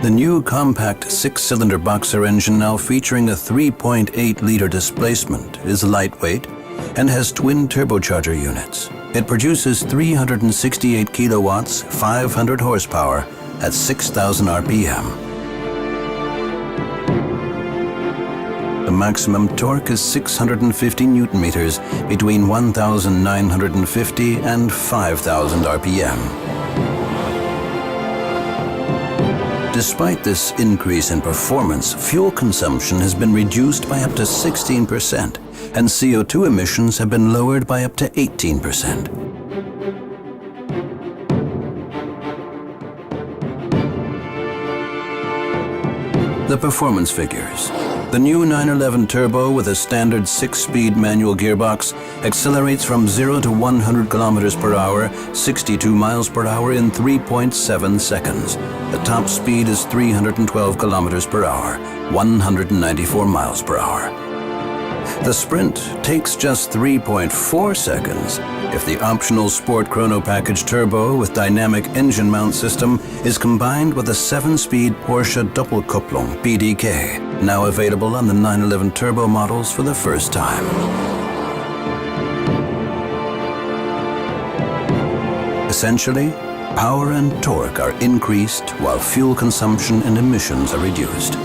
The new compact six-cylinder boxer engine, now featuring a 3.8-liter displacement, is lightweight and has twin turbocharger units. It produces 368 kilowatts, 500 horsepower at 6,000 RPM. The maximum torque is 650 Newton meters between 1,950 and 5,000 RPM. Despite this increase in performance, fuel consumption has been reduced by up to 16%, and CO2 emissions have been lowered by up to 18%. The performance figures. The new 911 Turbo with a standard 6-speed manual gearbox accelerates from 0 to 100 kilometers per hour, 62 miles per hour in 3.7 seconds. The top speed is 312 kilometers per hour, 194 miles per hour. The Sprint takes just 3.4 seconds if the optional Sport Chrono Package Turbo with dynamic engine mount system is combined with a 7-speed Porsche Doppelkupplung PDK, now available on the 911 Turbo models for the first time. Essentially, power and torque are increased while fuel consumption and emissions are reduced.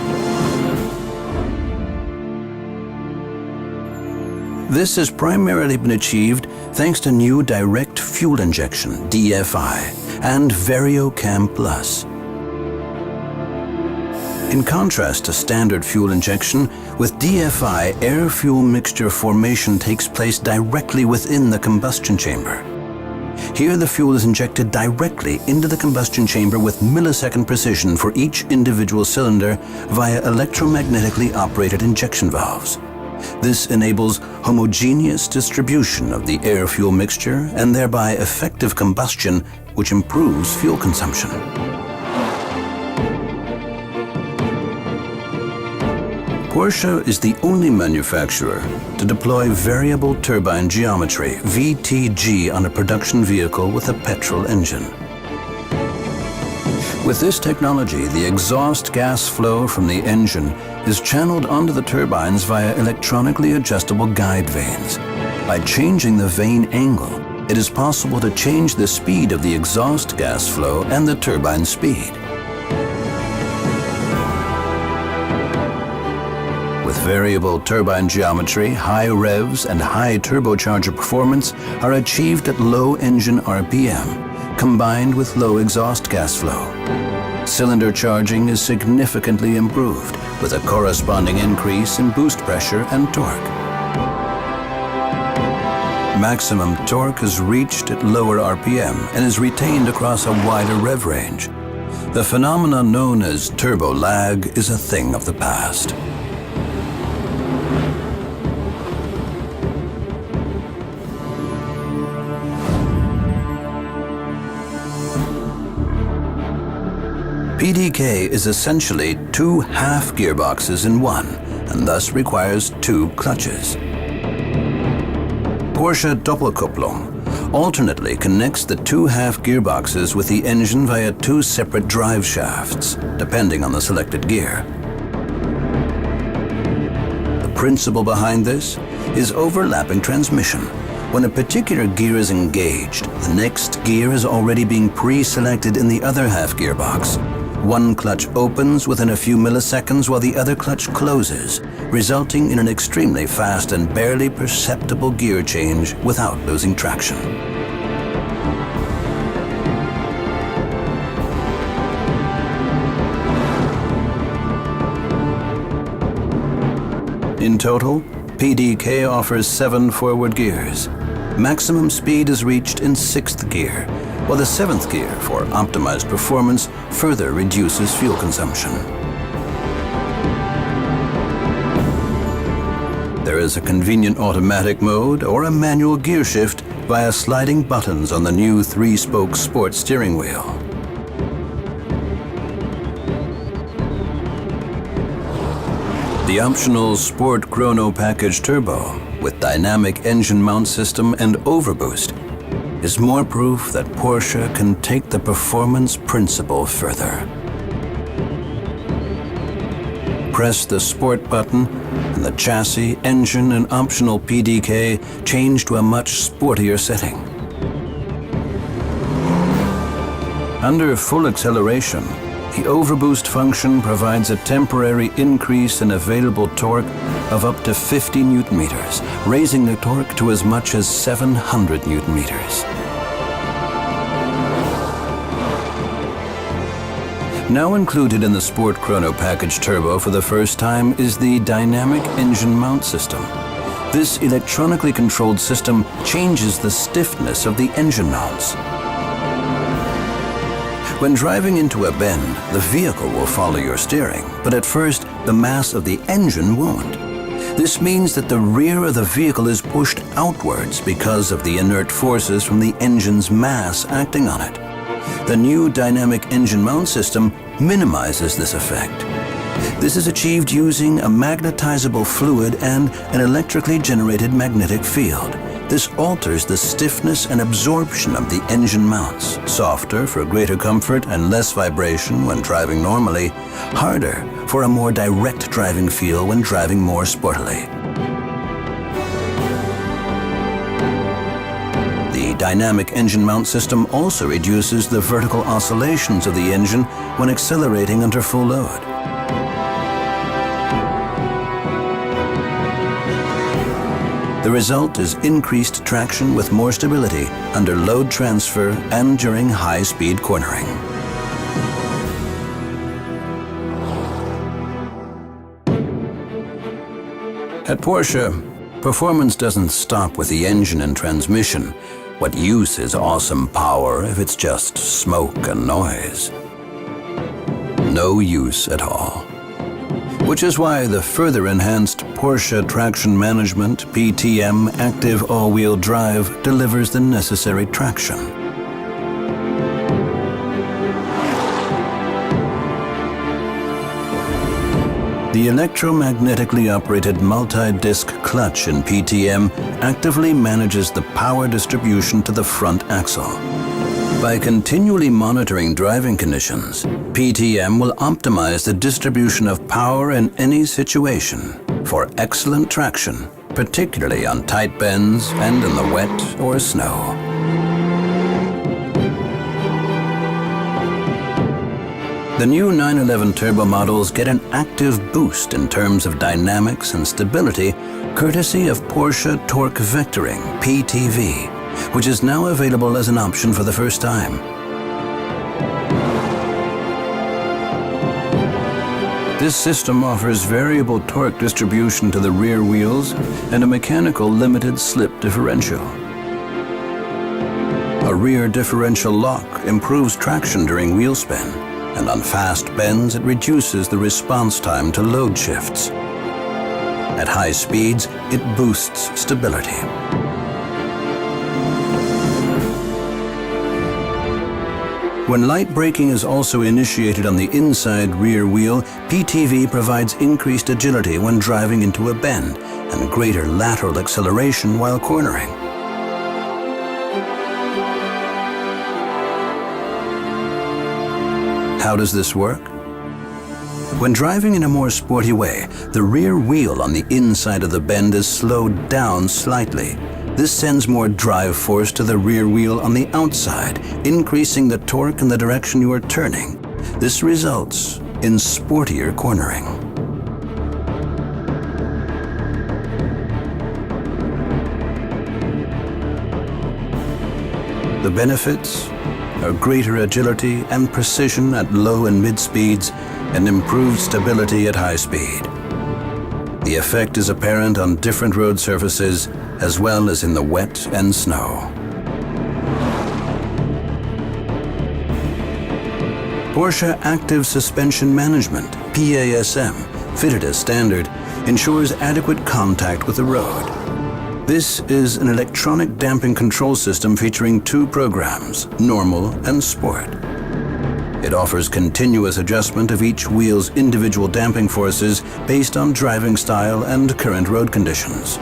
This has primarily been achieved thanks to new direct fuel injection, DFI, and VarioCam Plus. In contrast to standard fuel injection, with DFI, air-fuel mixture formation takes place directly within the combustion chamber. Here the fuel is injected directly into the combustion chamber with millisecond precision for each individual cylinder via electromagnetically operated injection valves. This enables homogeneous distribution of the air-fuel mixture and thereby effective combustion, which improves fuel consumption. Porsche is the only manufacturer to deploy variable turbine geometry, VTG, on a production vehicle with a petrol engine. With this technology, the exhaust gas flow from the engine is channeled onto the turbines via electronically adjustable guide vanes. By changing the vane angle, it is possible to change the speed of the exhaust gas flow and the turbine speed. With variable turbine geometry, high revs and high turbocharger performance are achieved at low engine RPM, combined with low exhaust gas flow. Cylinder charging is significantly improved, with a corresponding increase in boost pressure and torque. Maximum torque is reached at lower RPM and is retained across a wider rev range. The phenomenon known as turbo lag is a thing of the past. PDK is essentially two half gearboxes in one, and thus requires two clutches. Porsche Doppelkupplung alternately connects the two half gearboxes with the engine via two separate drive shafts, depending on the selected gear. The principle behind this is overlapping transmission. When a particular gear is engaged, the next gear is already being pre-selected in the other half gearbox. One clutch opens within a few milliseconds while the other clutch closes, resulting in an extremely fast and barely perceptible gear change without losing traction. In total, PDK offers 7 forward gears. Maximum speed is reached in 6th gear, while the 7th gear, for optimized performance, further reduces fuel consumption. There is a convenient automatic mode or a manual gear shift via sliding buttons on the new 3-spoke sport steering wheel. The optional Sport Chrono Package Turbo with dynamic engine mount system and overboost is more proof that Porsche can take the performance principle further. Press the Sport button, and the chassis, engine, and optional PDK change to a much sportier setting. Under full acceleration, the overboost function provides a temporary increase in available torque of up to 50 Newton meters, raising the torque to as much as 700 Newton meters. Now included in the Sport Chrono Package Turbo for the first time is the Dynamic Engine Mount System. This electronically controlled system changes the stiffness of the engine mounts. When driving into a bend, the vehicle will follow your steering, but at first, the mass of the engine won't. This means that the rear of the vehicle is pushed outwards because of the inert forces from the engine's mass acting on it. The new Dynamic Engine Mount System minimizes this effect. This is achieved using a magnetizable fluid and an electrically generated magnetic field. This alters the stiffness and absorption of the engine mounts, softer for greater comfort and less vibration when driving normally, harder for a more direct driving feel when driving more sportily. The Dynamic Engine Mount System also reduces the vertical oscillations of the engine when accelerating under full load. The result is increased traction with more stability under load transfer and during high-speed cornering. At Porsche, performance doesn't stop with the engine and transmission. What use is awesome power if it's just smoke and noise? No use at all. Which is why the further enhanced Porsche Traction Management PTM Active All-Wheel Drive delivers the necessary traction. The electromagnetically operated multi-disc clutch in PTM actively manages the power distribution to the front axle. By continually monitoring driving conditions, PTM will optimize the distribution of power in any situation for excellent traction, particularly on tight bends and in the wet or snow. The new 911 Turbo models get an active boost in terms of dynamics and stability courtesy of Porsche Torque Vectoring, PTV, which is now available as an option for the first time. This system offers variable torque distribution to the rear wheels and a mechanical limited slip differential. A rear differential lock improves traction during wheel spin, and on fast bends it reduces the response time to load shifts. At high speeds, it boosts stability. When light braking is also initiated on the inside rear wheel, PTV provides increased agility when driving into a bend and greater lateral acceleration while cornering. How does this work? When driving in a more sporty way, the rear wheel on the inside of the bend is slowed down slightly. This sends more drive force to the rear wheel on the outside, increasing the torque in the direction you are turning. This results in sportier cornering. The benefits are greater agility and precision at low and mid speeds and improved stability at high speed. The effect is apparent on different road surfaces as well as in the wet and snow. Porsche Active Suspension Management, PASM, fitted as standard, ensures adequate contact with the road. This is an electronic damping control system featuring two programs, Normal and Sport. It offers continuous adjustment of each wheel's individual damping forces based on driving style and current road conditions.